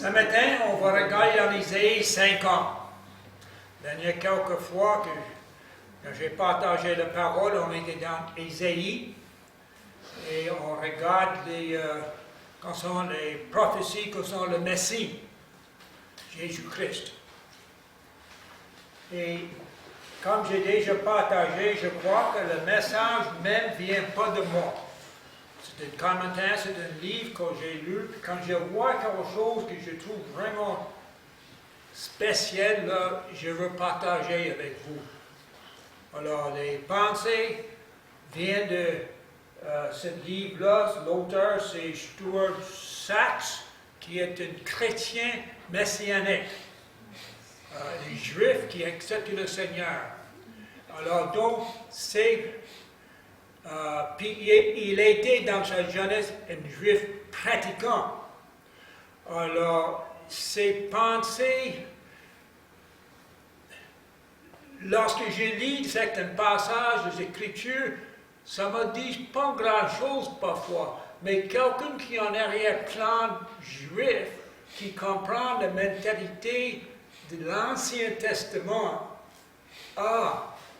Ce matin, on va regarder dans Isaïe 50. Il y a quelques fois que j'ai partagé la parole, on était dans Isaïe et on regarde les prophéties concernant le Messie, Jésus-Christ. Et comme j'ai déjà partagé, je crois que le message même ne vient pas de moi. C'est un commentaire, c'est un livre que j'ai lu. Quand je vois quelque chose que je trouve vraiment spécial, là, je veux partager avec vous. Alors, les pensées viennent de ce livre-là. L'auteur, c'est Stuart Sachs, qui est un chrétien messianique. Un juif qui accepte le Seigneur. Alors, donc, c'est... puis il était dans sa jeunesse un juif pratiquant. Alors, ses pensées, lorsque je lis certains passages des Écritures, ça me dit pas grand-chose parfois, mais quelqu'un qui en arrière-plan juif, qui comprend la mentalité de l'Ancien Testament,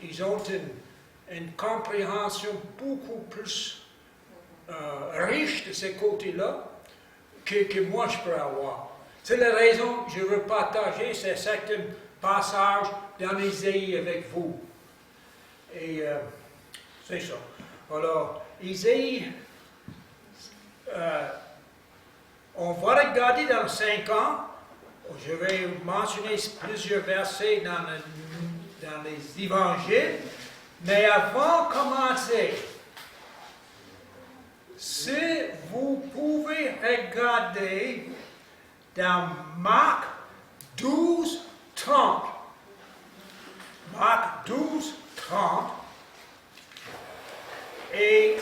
ils ont une compréhension beaucoup plus riche de ces côtés-là que moi je peux avoir. C'est la raison que je veux partager ces certains passages dans Isaïe avec vous. Et c'est ça. Alors, Isaïe, on va regarder dans 5 ans. Je vais mentionner plusieurs versets dans les évangiles. Mais avant de commencer, si vous pouvez regarder dans Marc 12, 30. Marc 12, 30. Et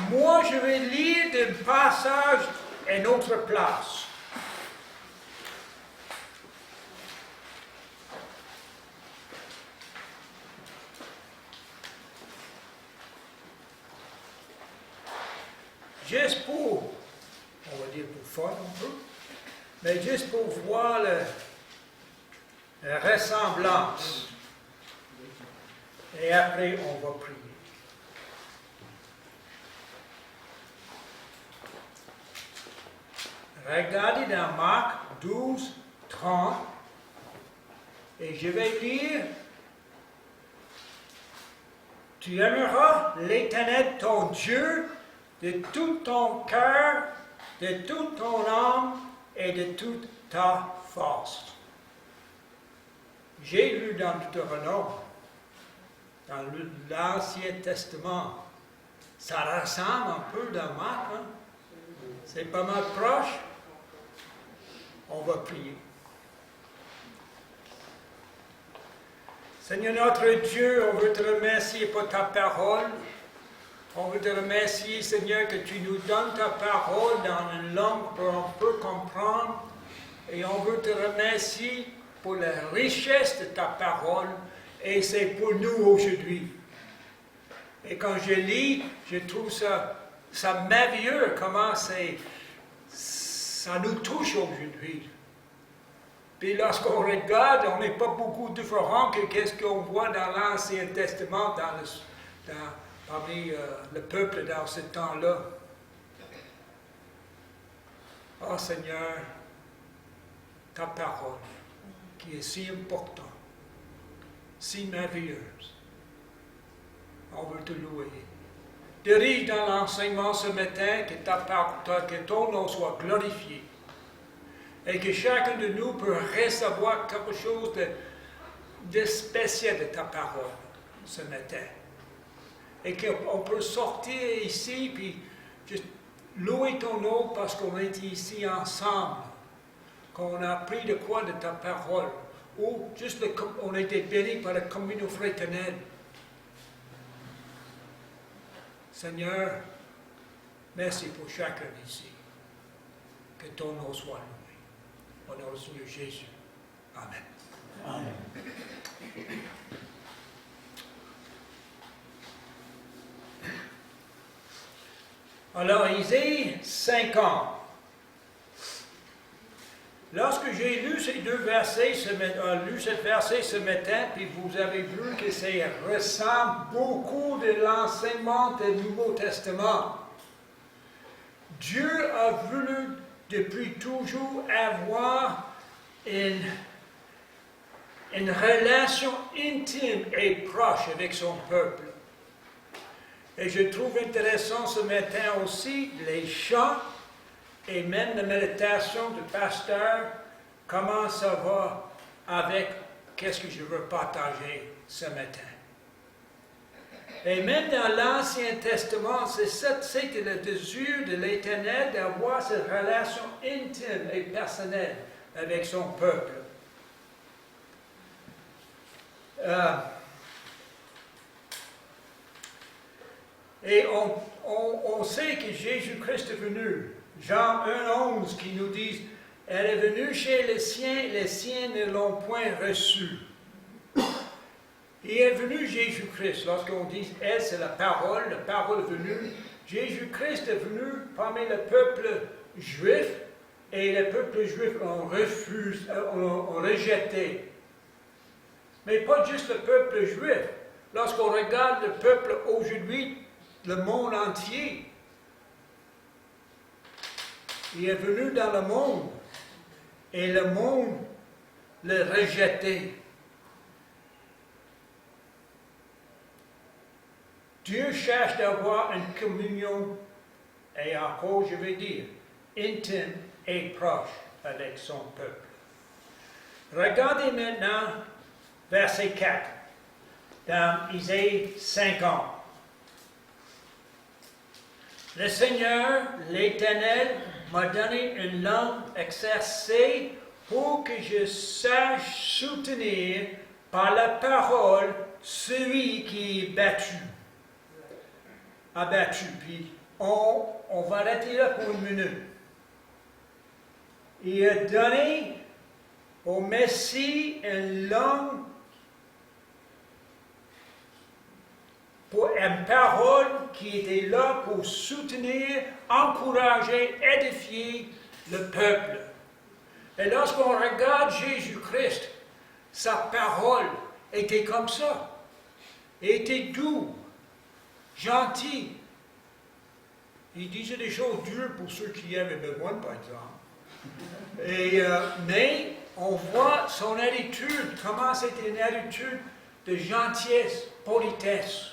moi, je vais lire un passage à une autre place. Juste pour, on va dire pour fun un peu, mais juste pour voir la ressemblance. Et après, on va prier. Regardez dans Marc 12, 30, et je vais lire. Tu aimeras l'Éternel ton Dieu de tout ton cœur, de toute ton âme et de toute ta force. J'ai lu dans Deutéronome, dans l'Ancien Testament, ça ressemble un peu dans Marc, hein? C'est pas mal proche. On va prier. Seigneur notre Dieu, on veut te remercier pour ta parole. On veut te remercier, Seigneur, que tu nous donnes ta parole dans une langue qu'on peut comprendre. Et on veut te remercier pour la richesse de ta parole. Et c'est pour nous aujourd'hui. Et quand je lis, je trouve ça merveilleux, comment ça nous touche aujourd'hui. Puis lorsqu'on regarde, on n'est pas beaucoup différent que ce qu'on voit dans l'Ancien Testament, parmi le peuple dans ce temps-là. Oh Seigneur, ta parole, qui est si importante, si merveilleuse, on veut te louer. Dirige dans l'enseignement ce matin que ton nom soit glorifié et que chacun de nous peut recevoir quelque chose de spécial de ta parole ce matin. Et qu'on peut sortir ici, puis juste louer ton nom parce qu'on est ici ensemble, qu'on a appris de quoi de ta parole, ou juste on a été bénis par la communion fraternelle. Seigneur, merci pour chacun ici. Que ton nom soit loué. Au nom du Seigneur Jésus. Amen. Amen. Alors, Isaïe 50. Lorsque j'ai lu ces deux versets, lu ce verset ce matin, puis vous avez vu que ça ressemble beaucoup de l'enseignement du Nouveau Testament. Dieu a voulu depuis toujours avoir une relation intime et proche avec son peuple. Et je trouve intéressant ce matin aussi les chants et même la méditation du pasteur, comment ça va avec qu'est-ce que je veux partager ce matin. Et même dans l'Ancien Testament, c'était le désir de l'Éternel d'avoir cette relation intime et personnelle avec son peuple. Et on sait que Jésus-Christ est venu. Jean 1,11 qui nous dit « Elle est venue chez les siens ne l'ont point reçue. » Il est venu Jésus-Christ. Lorsqu'on dit « Elle », c'est la parole venue. Jésus-Christ est venu parmi le peuple juif, et le peuple juif ont rejeté. Mais pas juste le peuple juif. Lorsqu'on regarde le peuple aujourd'hui, le monde entier, il est venu dans le monde et le monde l'a rejeté. Dieu cherche d'avoir une communion, et encore je vais dire, intime et proche avec son peuple. Regardez maintenant verset 4 dans Isaïe 50. Le Seigneur, l'Éternel, m'a donné une langue exercée pour que je sache soutenir par la parole celui qui est battu. Abattu. Puis on va arrêter là pour une minute. Il a donné au Messie une langue pour une parole qui était là pour soutenir, encourager, édifier le peuple. Et lorsqu'on regarde Jésus-Christ, sa parole était comme ça. Elle était doux, gentil. Il disait des choses dures pour ceux qui avaient besoin, par exemple. Mais on voit son attitude, comment c'était une attitude de gentillesse, politesse.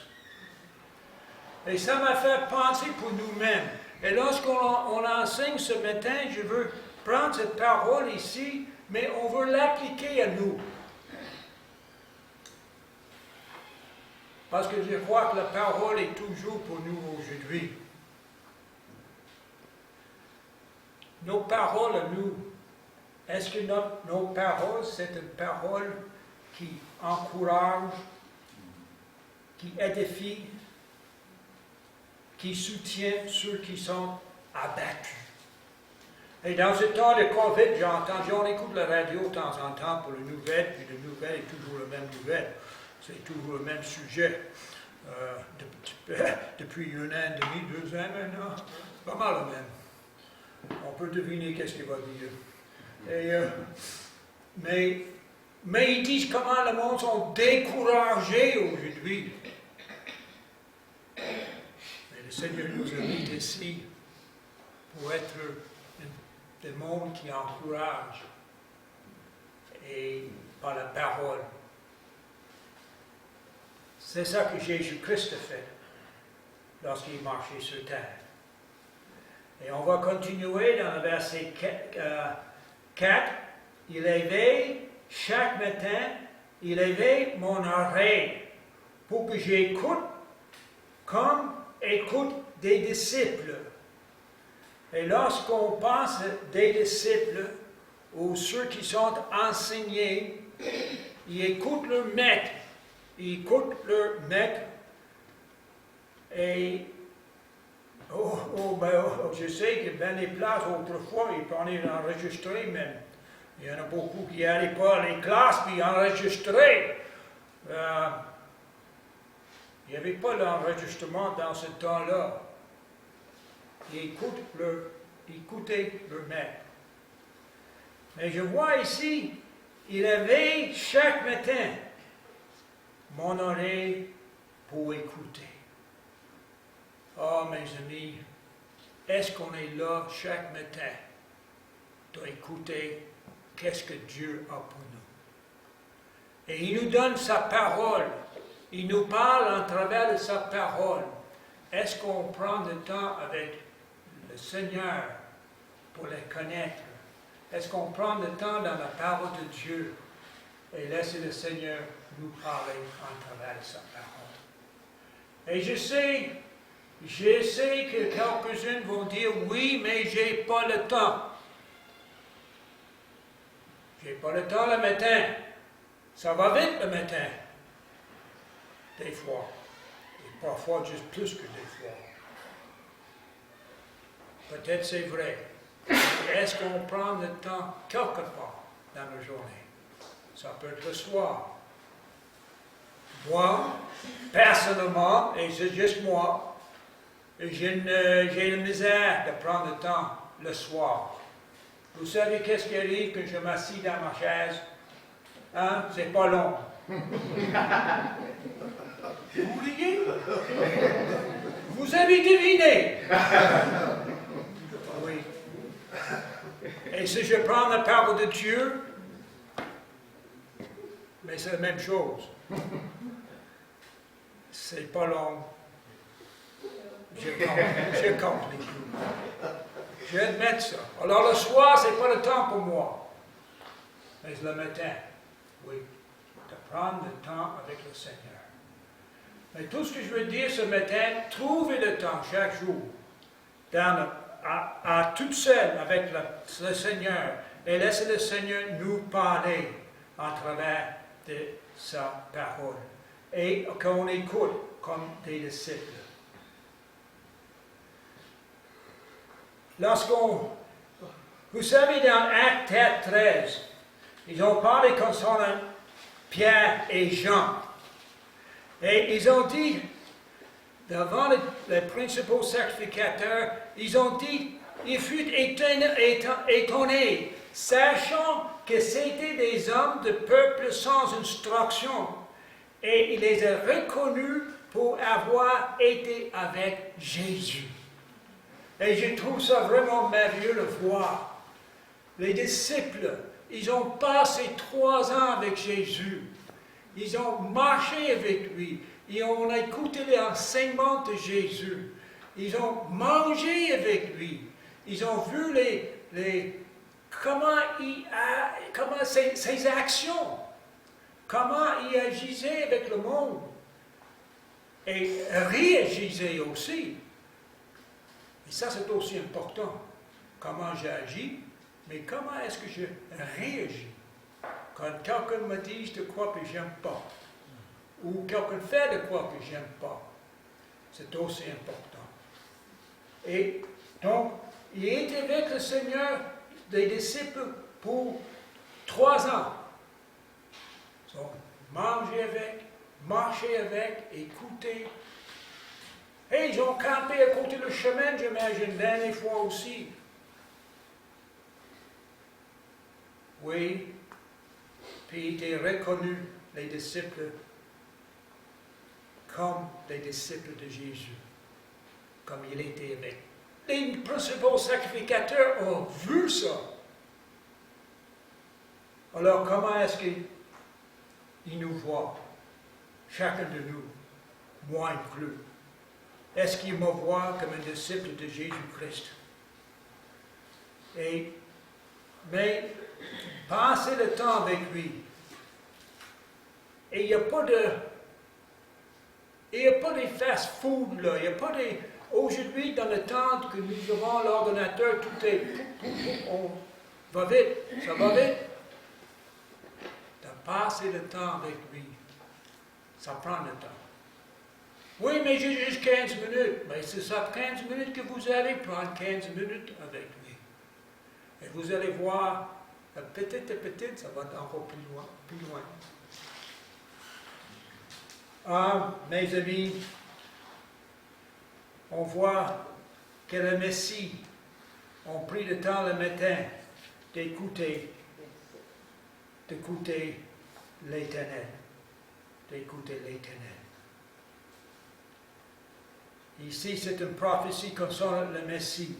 Et ça m'a fait penser pour nous-mêmes. Et lorsqu'on enseigne ce matin, je veux prendre cette parole ici, mais on veut l'appliquer à nous. Parce que je crois que la parole est toujours pour nous aujourd'hui. Nos paroles à nous, est-ce que nos paroles, c'est une parole qui encourage, qui édifie, qui soutient ceux qui sont abattus? Et dans ce temps de COVID, j'ai entendu, on écoute la radio de temps en temps pour les nouvelles, puis les nouvelles est toujours la même nouvelle. C'est toujours le même sujet. Depuis 1 an et demi, 2 ans maintenant, pas mal le même. On peut deviner qu'est-ce qu'il va dire. Mais ils disent comment le monde sont découragés aujourd'hui. Mais le Seigneur nous a mis ici pour être des mondes qui encouragent et par la parole. C'est ça que Jésus-Christ a fait lorsqu'il marchait sur terre. Et on va continuer dans le verset 4. Il éveille chaque matin, il éveille mon oreille pour que j'écoute comme écoute des disciples. Et lorsqu'on pense des disciples, ou ceux qui sont enseignés, ils écoutent leur maître. Ils écoutent leur maître. Et je sais que dans les places autrefois, ils prenaient l'enregistrer même. Il y en a beaucoup qui n'allaient pas à les classes puis enregistraient. Il n'y avait pas l'enregistrement dans ce temps-là. Ils écoutaient leur maître. Et je vois ici, il réveille chaque matin mon oreille pour écouter. Oh, mes amis, est-ce qu'on est là chaque matin d'écouter qu'est-ce que Dieu a pour nous? Et il nous donne sa parole. Il nous parle en travers de sa parole. Est-ce qu'on prend le temps avec le Seigneur pour les connaître? Est-ce qu'on prend le temps dans la parole de Dieu et laisser le Seigneur nous parler en travers de sa parole? Et je sais que quelques-uns vont dire, oui, mais j'ai pas le temps. J'ai pas le temps le matin. Ça va vite le matin. Des fois. Et parfois juste plus que des fois. Peut-être c'est vrai. Est-ce qu'on prend le temps quelque part dans la journée? Ça peut être le soir. Moi, personnellement, et c'est juste moi, j'ai la misère de prendre le temps le soir. Vous savez qu'est-ce qui arrive quand je m'assis dans ma chaise? Hein? C'est pas long. Vous riez? Vous avez deviné? Oui. Et si je prends la parole de Dieu, mais c'est la même chose. C'est pas long. Je complique. J'admets ça. Alors le soir, c'est pas le temps pour moi. Mais le matin, oui, de prendre le temps avec le Seigneur. Mais tout ce que je veux dire ce matin, trouvez le temps chaque jour, à toute seule avec le Seigneur, et laissez le Seigneur nous parler à travers de sa parole. Et qu'on écoute comme des disciples. Vous savez, dans Acte 13, ils ont parlé concernant Pierre et Jean. Et ils ont dit, devant les principaux sacrificateurs, ils ont dit, ils furent étonnés, sachant que c'était des hommes de peuple sans instruction. Et il les a reconnus pour avoir été avec Jésus. Et je trouve ça vraiment merveilleux de voir. Les disciples, ils ont passé 3 ans avec Jésus. Ils ont marché avec lui. Ils ont écouté les enseignements de Jésus. Ils ont mangé avec lui. Ils ont vu comment ses actions, comment il agissait avec le monde. Et réagissait aussi. Et ça, c'est aussi important. Comment j'agis, mais comment est-ce que je réagis? Quand quelqu'un me dit de quoi que j'aime pas, ou quelqu'un fait de quoi que j'aime pas, c'est aussi important. Et donc, il était avec le Seigneur, des disciples, pour 3 ans. Donc, manger avec, marcher avec, écouter. Et ils ont campé à côté du chemin, j'imagine, dernière fois aussi. Oui, puis ils étaient reconnus, les disciples, comme des disciples de Jésus, comme il était avec. Les principaux sacrificateurs ont vu ça. Alors, comment est-ce qu'ils nous voient, chacun de nous, moi inclus? Est-ce qu'ils me voient comme un disciple de Jésus-Christ? Mais, passez le temps avec lui. Et il n'y a pas de fast-food, là. Il n'y a pas de... Aujourd'hui, dans le temps que nous avons l'ordinateur, tout est... On va vite, ça va vite. De passer le temps avec lui, ça prend le temps. Oui, mais j'ai juste 15 minutes. Mais c'est ça, 15 minutes que vous allez prendre 15 minutes avec lui. Et vous allez voir, petit à petit, ça va encore plus loin. Ah, mes amis, on voit que le Messie a pris le temps le matin d'écouter d'écouter l'Éternel. D'écouter l'Éternel. Ici, c'est une prophétie concernant le Messie.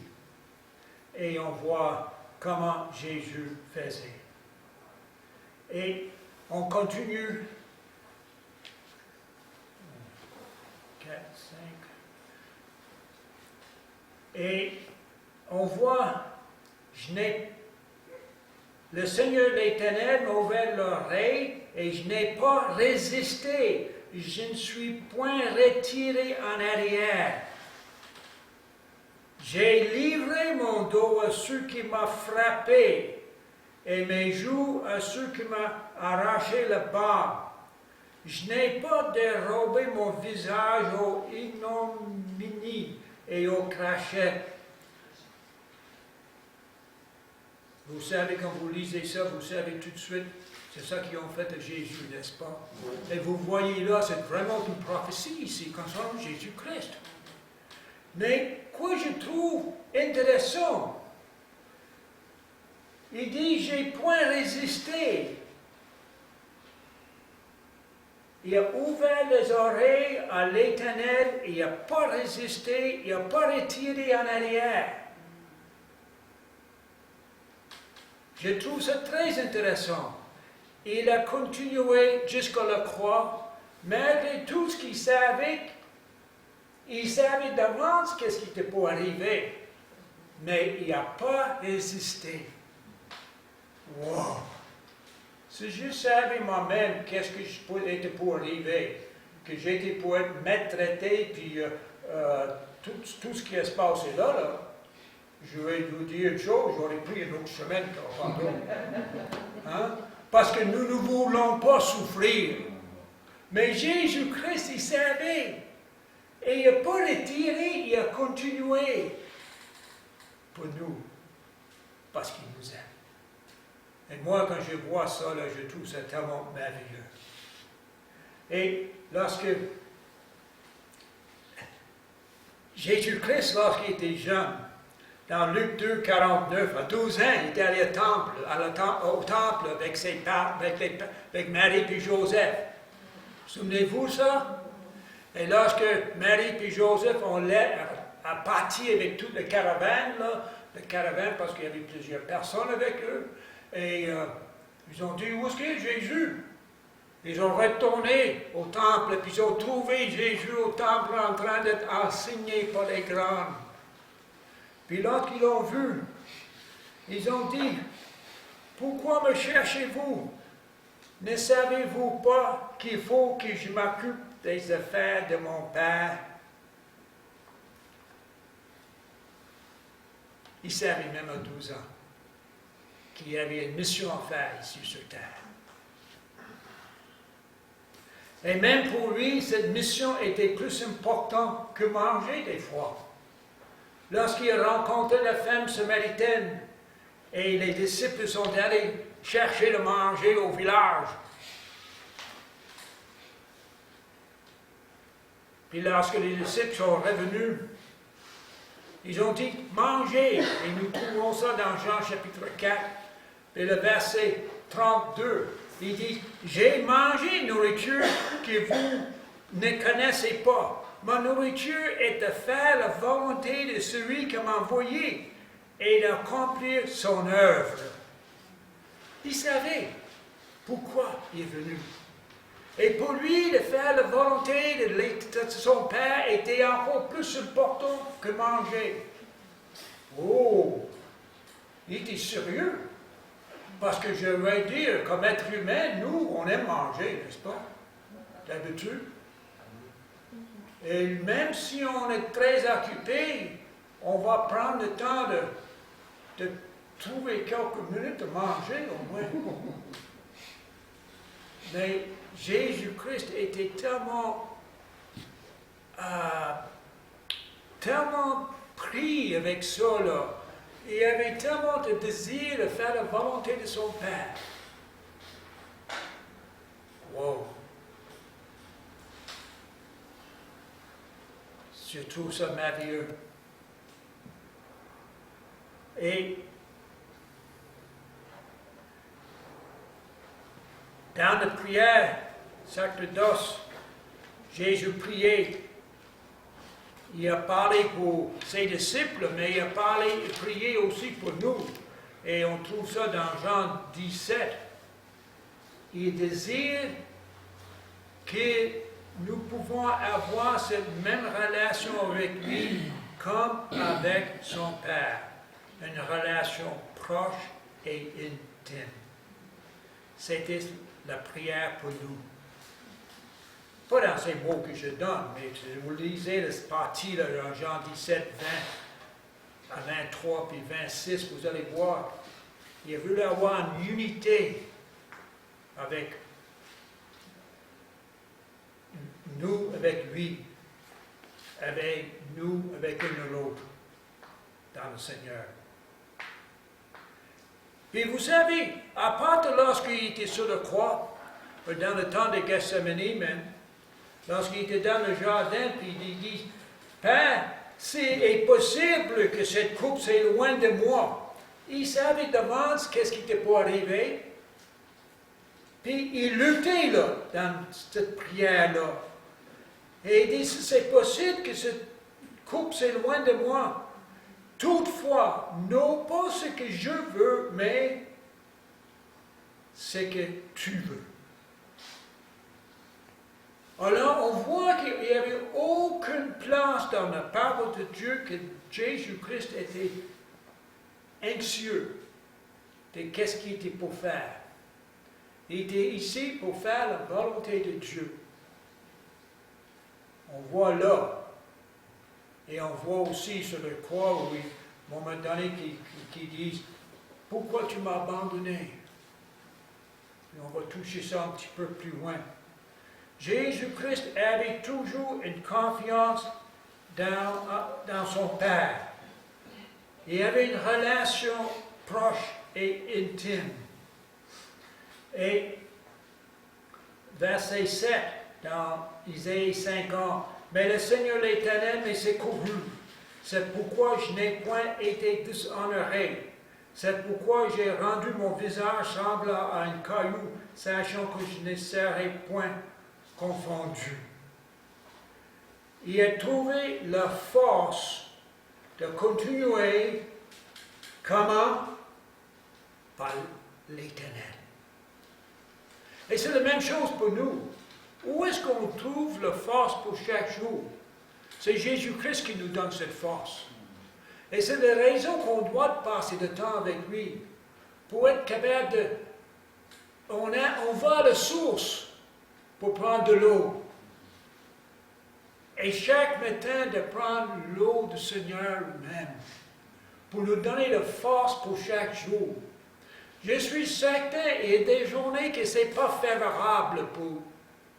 Et on voit comment Jésus faisait. Et on continue. 4, 5. Et on voit, le Seigneur l'Éternel m'a ouvert l'oreille et je n'ai pas résisté. Je ne suis point retiré en arrière. J'ai livré mon dos à ceux qui m'ont frappé et mes joues à ceux qui m'ont arraché le bas. Je n'ai pas dérobé mon visage aux ignominies et aux crachets. Vous savez, quand vous lisez ça, vous savez tout de suite, c'est ça qu'ils ont fait de Jésus, n'est-ce pas? Et vous voyez là, c'est vraiment une prophétie ici concernant Jésus-Christ. Mais quoi je trouve intéressant, il dit, j'ai point résisté. Il a ouvert les oreilles à l'Éternel, il n'a pas résisté, il n'a pas retiré en arrière. Je trouve ça très intéressant. Il a continué jusqu'à la croix, malgré tout ce qu'il savait. Il savait d'avance qu'est-ce qui était pour arriver, mais il n'a pas résisté. Wow! Si je savais moi-même qu'est-ce que était pour arriver, que j'étais pour être maltraité, puis tout ce qui se passé là, je vais vous dire une chose, j'aurais pris un autre chemin qu'aujourd'hui. Hein? Parce que nous ne voulons pas souffrir. Mais Jésus-Christ, il savait. Et il n'a pas retiré, il a continué pour nous. Parce qu'il nous aime. Et moi, quand je vois ça, là, je trouve ça tellement merveilleux. Et lorsque Jésus-Christ, lorsqu'il était jeune, dans Luc 2, 49, à 12 ans, il était allé au temple avec ses parents, avec Marie et Joseph. Souvenez-vous ça? Et lorsque Marie et Joseph ont parti avec toute la caravane, parce qu'il y avait plusieurs personnes avec eux, et ils ont dit, où est-ce qu'est Jésus? Ils ont retourné au temple, puis ils ont trouvé Jésus au temple en train d'être enseigné par les grands. Puis lorsqu'ils l'ont vu, ils ont dit, pourquoi me cherchez-vous? Ne savez-vous pas qu'il faut que je m'occupe des affaires de mon Père? Il savait même à 12 ans qu'il y avait une mission à faire ici sur terre. Et même pour lui, cette mission était plus importante que manger des fois. Lorsqu'il a rencontré la femme samaritaine et les disciples sont allés chercher le manger au village. Puis lorsque les disciples sont revenus, ils ont dit, mangez. Et nous trouvons ça dans Jean chapitre 4, et le verset 32. Il dit, j'ai mangé nourriture que vous ne connaissez pas. Ma nourriture est de faire la volonté de celui qui m'a envoyé et d'accomplir son œuvre. Il savait pourquoi il est venu. Et pour lui, de faire la volonté de son Père était encore plus important que manger. Oh! Il était sérieux. Parce que je vais dire, comme être humain, nous, on aime manger, n'est-ce pas? D'habitude. Et même si on est très occupé, on va prendre le temps de trouver quelques minutes de manger au moins. Mais Jésus-Christ était tellement pris avec ça, là. Il avait tellement de désir de faire la volonté de son Père. Wow! Je trouve ça merveilleux. Et Dans la prière sacerdoce, Jésus priait. Il a parlé pour ses disciples, mais il a parlé et prié aussi pour nous. Et on trouve ça dans Jean 17. Il désire que nous pouvons avoir cette même relation avec lui comme avec son Père. Une relation proche et intime. C'était la prière pour nous. Pas dans ces mots que je donne, mais si vous lisez cette partie-là dans Jean 17, 20 à 23 puis 26, vous allez voir, il a voulu avoir une unité avec nous, avec lui, avec nous, avec l'un et l'autre, dans le Seigneur. Puis vous savez, à part de lorsqu'il était sur la croix, dans le temps de Gethsemane même, lorsqu'il était dans le jardin, puis il dit, Père, c'est possible que cette coupe s'éloigne de moi. Il savait d'avance qu'est-ce qui était pour arriver. Puis il luttait là, dans cette prière-là. Et il dit, c'est possible que cette coupe s'éloigne de moi. Toutefois, non pas ce que je veux, mais ce que tu veux. Alors, on voit qu'il n'y avait aucune place dans la parole de Dieu que Jésus-Christ était anxieux de qu'est-ce qu'il était pour faire. Il était ici pour faire la volonté de Dieu. On voit là. Et on voit aussi sur le croix, où, à un moment donné, qui disent, pourquoi tu m'as abandonné? Et on va toucher ça un petit peu plus loin. Jésus-Christ avait toujours une confiance dans son Père. Il avait une relation proche et intime. Et verset 7 dans Isaïe 50, mais le Seigneur l'Éternel m'est secouru. C'est pourquoi je n'ai point été déshonoré. C'est pourquoi j'ai rendu mon visage semblant à un caillou, sachant que je ne serai point confondu. Il a trouvé la force de continuer comment? Par l'Éternel. Et c'est la même chose pour nous. Où est-ce qu'on trouve la force pour chaque jour? C'est Jésus-Christ qui nous donne cette force. Et c'est la raison qu'on doit passer du temps avec lui. Pour être capable de... On va à la source pour prendre de l'eau. Et chaque matin de prendre l'eau du Seigneur même. Pour nous donner la force pour chaque jour. Je suis certain, il y a des journées que ce n'est pas favorable pour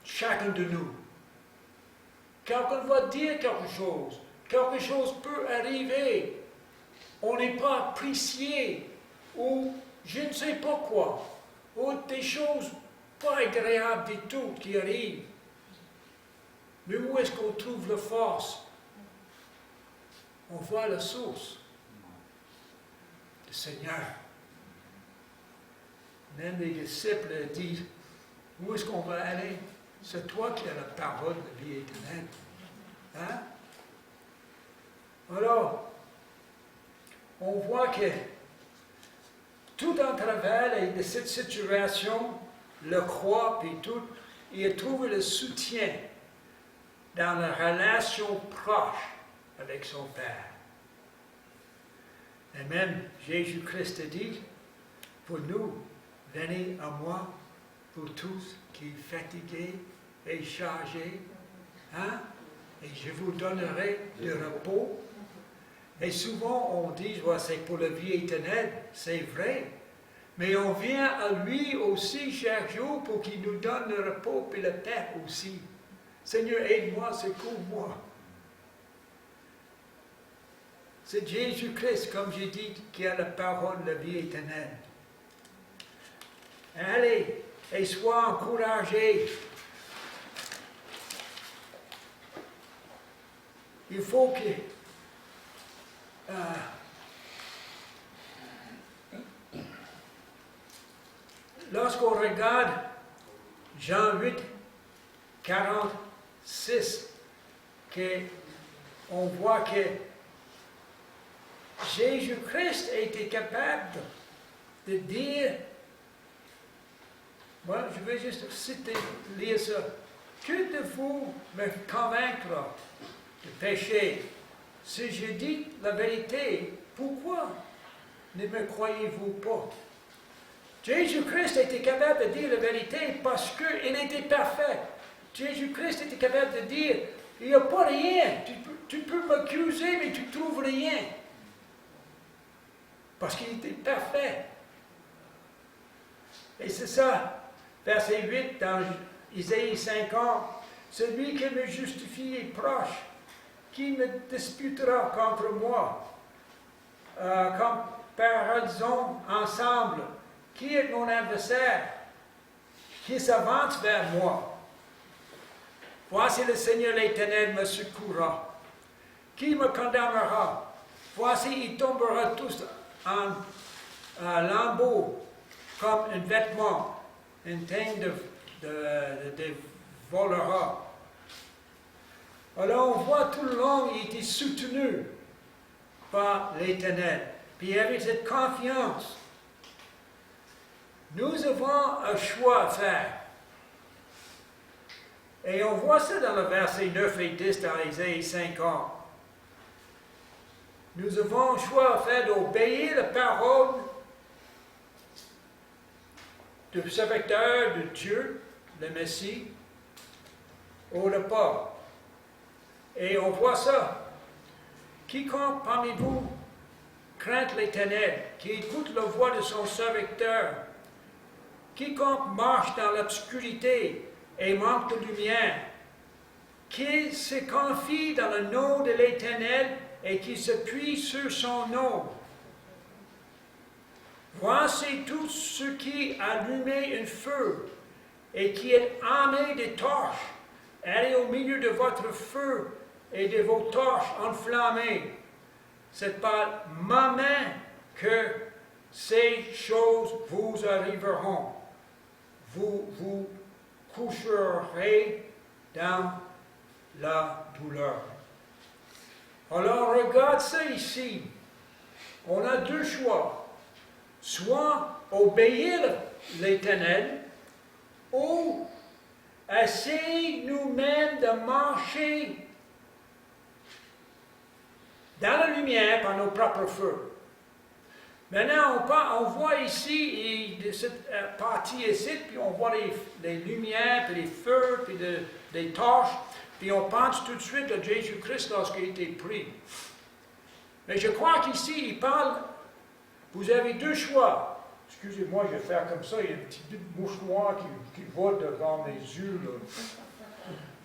chacun de nous. Quand on va dire quelque chose peut arriver, on n'est pas apprécié, ou je ne sais pas quoi, ou des choses pas agréables du tout qui arrivent. Mais où est-ce qu'on trouve la force? On voit la source. Le Seigneur. Même les disciples disent, où est-ce qu'on va aller? C'est toi qui as la parole de vie éternelle. Hein? Alors, on voit que tout en travers de cette situation, le croix puis tout, il a trouvé le soutien dans la relation proche avec son Père. Et même Jésus-Christ a dit, pour nous, venez à moi, pour tous qui sont fatigués et chargés, hein? Et je vous donnerai du repos. Et souvent on dit, ouais, c'est pour la vie éternelle, c'est vrai. Mais on vient à lui aussi chaque jour pour qu'il nous donne le repos et la paix aussi. Seigneur, aide-moi, secours-moi. C'est Jésus-Christ, comme j'ai dit, qui a la parole de la vie éternelle. Allez, et sois encouragé. Il faut que lorsqu'on regarde Jean 8, 46, on voit que Jésus-Christ a été capable de dire, moi je vais juste citer, lire ça, que de vous me convaincre de péché? Si je dis la vérité, pourquoi ne me croyez-vous pas? Jésus-Christ était capable de dire la vérité parce qu'il était parfait. Jésus-Christ était capable de dire, il n'y a pas rien. Tu peux m'accuser, mais tu ne trouves rien. Parce qu'il était parfait. Et c'est ça, verset 8 dans Isaïe 50. Celui qui me justifie est proche. Qui me disputera contre moi? Comparaison ensemble. Qui est mon adversaire? Qui s'avance vers moi? Voici le Seigneur l'Éternel me secourra. Qui me condamnera? Voici, ils tomberont tous en lambeaux, comme un vêtement, une teigne de volera. Alors on voit tout le long, il était soutenu par l'Éternel. Puis avec cette confiance, nous avons un choix à faire. Et on voit ça dans le verset 9 et 10 dans Isaïe 50. Nous avons un choix à faire d'obéir la parole du serviteur de Dieu, le Messie, ou ne pas. Et on voit ça. Quiconque parmi vous craint l'Éternel, qui écoute la voix de son serviteur, quiconque marche dans l'obscurité et manque de lumière, qui se confie dans le nom de l'Éternel et qui s'appuie sur son nom. Voici tous ceux qui allument un feu et qui est armés de torches. Allez au milieu de votre feu et de vos torches enflammées. C'est par ma main que ces choses vous arriveront. Vous vous coucherez dans la douleur. Alors regarde ça ici. On a deux choix. Soit obéir l'Éternel ou essayer nous-mêmes de marcher dans la lumière par nos propres feux. Maintenant, on voit ici, de cette partie ici, puis on voit les lumières, puis les feux, puis les torches, puis on pense tout de suite à Jésus-Christ lorsqu'il était pris. Mais je crois qu'ici, il parle, vous avez deux choix. Excusez-moi, je vais faire comme ça, il y a une petite mouche noire qui vole devant mes yeux.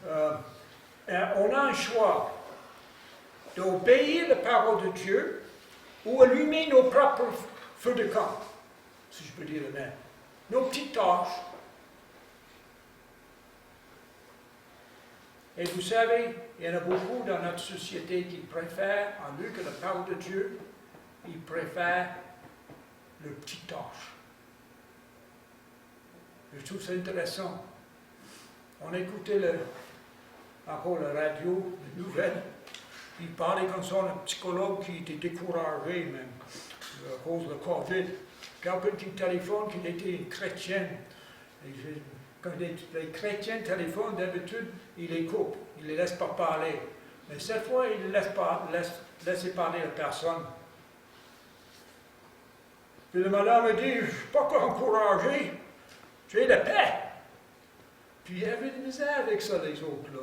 Là. On a un choix d'obéir la parole de Dieu ou allumer nos propres feux de camp, si je peux dire le même. Nos petites torches. Et vous savez, il y en a beaucoup dans notre société qui préfèrent, en lieu que la parole de Dieu, ils préfèrent le petit torche. Je trouve ça intéressant. On écoutait encore la radio, les nouvelles. Il parlait comme ça d'un psychologue qui était découragé même à cause de la COVID. Quelqu'un qui téléphone, qui était chrétien. Et quand les chrétiens téléphonent, d'habitude, ils les coupent, ils ne les laissent pas parler. Mais cette fois, ils ne laissent parler à personne. Puis le madame me dit, je ne suis pas encouragé, j'ai la paix. Puis il y avait des misères avec ça, les autres, là.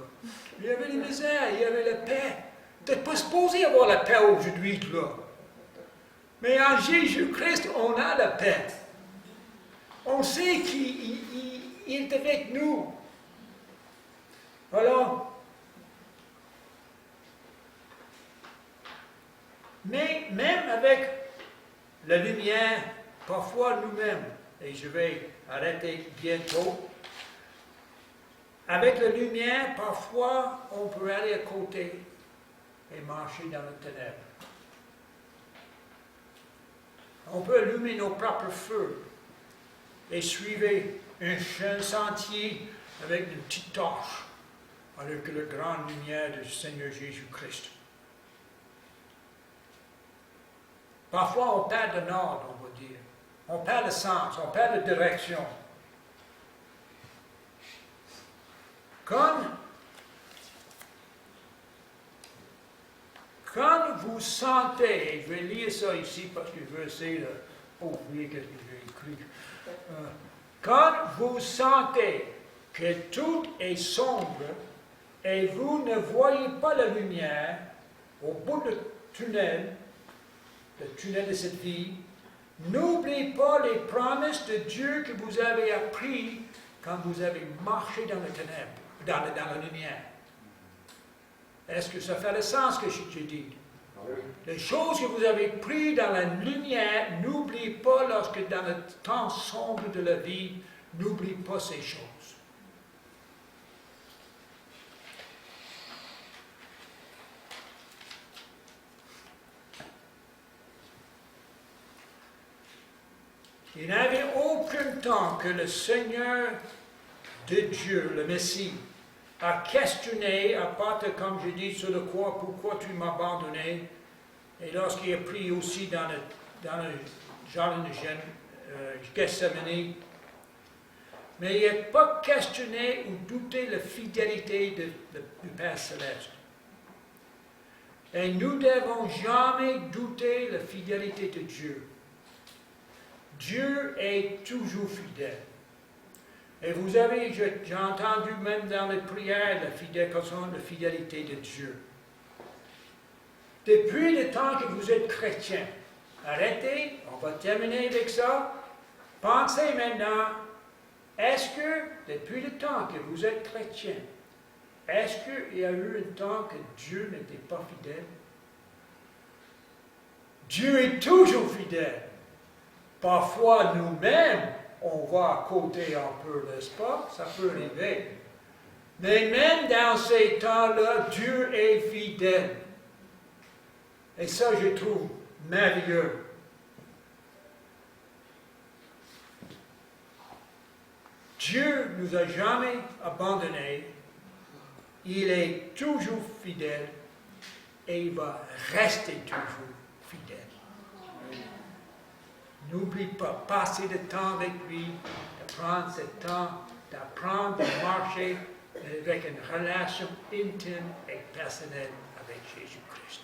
Il y avait des misères, il y avait la paix. Tu n'es pas supposé avoir la paix aujourd'hui, là. Mais en Jésus-Christ, on a la paix. On sait qu'il est avec nous. Alors, mais même avec la lumière, parfois nous-mêmes, et je vais arrêter bientôt, avec la lumière, parfois, on peut aller à côté et marcher dans le ténèbre. On peut allumer nos propres feux et suivre un sentier avec une petite torche, alors que la grande lumière du Seigneur Jésus-Christ. Parfois, on perd de nord, on va dire. On perd le sens, on perd la direction. Quand vous sentez, et je vais lire ça ici parce que je veux essayer de oublier ce que j'ai écrit. Quand vous sentez que tout est sombre et vous ne voyez pas la lumière au bout du tunnel, le tunnel de cette vie, n'oubliez pas les promesses de Dieu que vous avez apprises quand vous avez marché dans les ténèbres, dans la lumière. Est-ce que ça fait le sens que j'ai dit? Oui. Les choses que vous avez prises dans la lumière, n'oubliez pas lorsque dans le temps sombre de la vie, n'oubliez pas ces choses. Il n'avait aucun temps que le Seigneur de Dieu, le Messie, a questionné, à part, comme je dis, sur le croix, pourquoi tu m'as abandonné. Et lorsqu'il a pris aussi dans le jardin de Gethsemane, mais il n'a pas questionné ou douté la fidélité du Père Céleste. Et nous ne devons jamais douter la fidélité de Dieu. Dieu est toujours fidèle. Et vous avez, j'ai entendu même dans les prières la fidélité de Dieu. Depuis le temps que vous êtes chrétien, arrêtez, on va terminer avec ça. Pensez maintenant, est-ce que depuis le temps que vous êtes chrétien, est-ce qu'il y a eu un temps que Dieu n'était pas fidèle? Dieu est toujours fidèle. Parfois, nous-mêmes, on va à côté un peu, n'est-ce pas? Ça peut arriver. Mais même dans ces temps-là, Dieu est fidèle. Et ça, je trouve merveilleux. Dieu ne nous a jamais abandonnés. Il est toujours fidèle et il va rester toujours fidèle. N'oublie pas, passer du temps avec lui, de prendre ce temps, d'apprendre à marcher avec une relation intime et personnelle avec Jésus-Christ.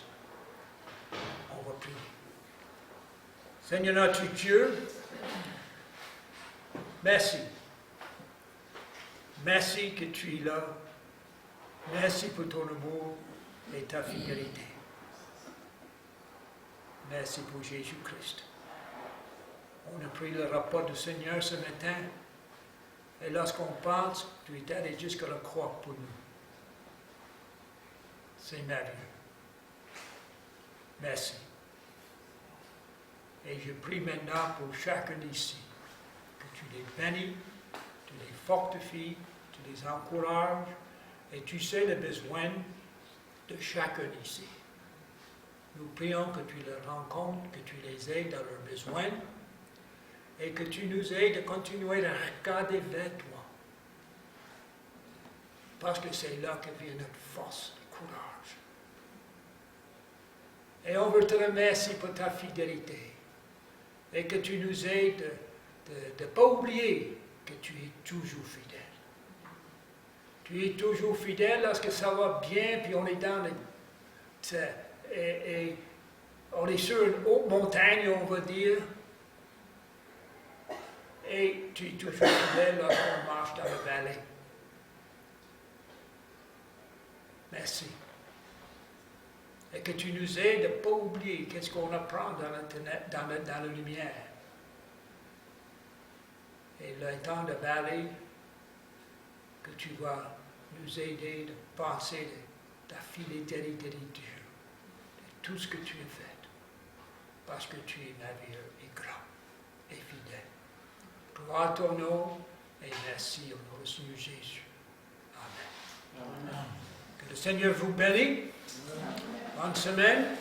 On va prier. Seigneur notre Dieu, merci. Merci que tu es là. Merci pour ton amour et ta fidélité. Merci pour Jésus-Christ. On a pris le rapport du Seigneur ce matin. Et lorsqu'on pense, tu es allé jusqu'à la croix pour nous. C'est merveilleux. Merci. Et je prie maintenant pour chacun ici, que tu les bénis, tu les fortifies, tu les encourages, et tu sais les besoins de chacun ici. Nous prions que tu les rencontres, que tu les aides dans leurs besoins, et que tu nous aides à continuer à regarder vers toi. Parce que c'est là que vient notre force et courage. Et on veut te remercier pour ta fidélité. Et que tu nous aides de ne pas oublier que tu es toujours fidèle. Tu es toujours fidèle lorsque ça va bien, puis on est dans le... Et on est sur une haute montagne, on va dire. Et tu es toujours fidèle lorsqu'on marche dans la vallée. Merci. Et que tu nous aides de ne pas oublier qu'est-ce qu'on apprend dans la lumière. Et le temps de vallée, que tu vas nous aider de penser de ta fidélité de Dieu, de tout ce que tu as fait, parce que tu es merveilleux et grand et fidèle. Gloire à ton nom et merci au nom de Seigneur Jésus. Amen. Amen. Que le Seigneur vous bénisse. Bonne semaine.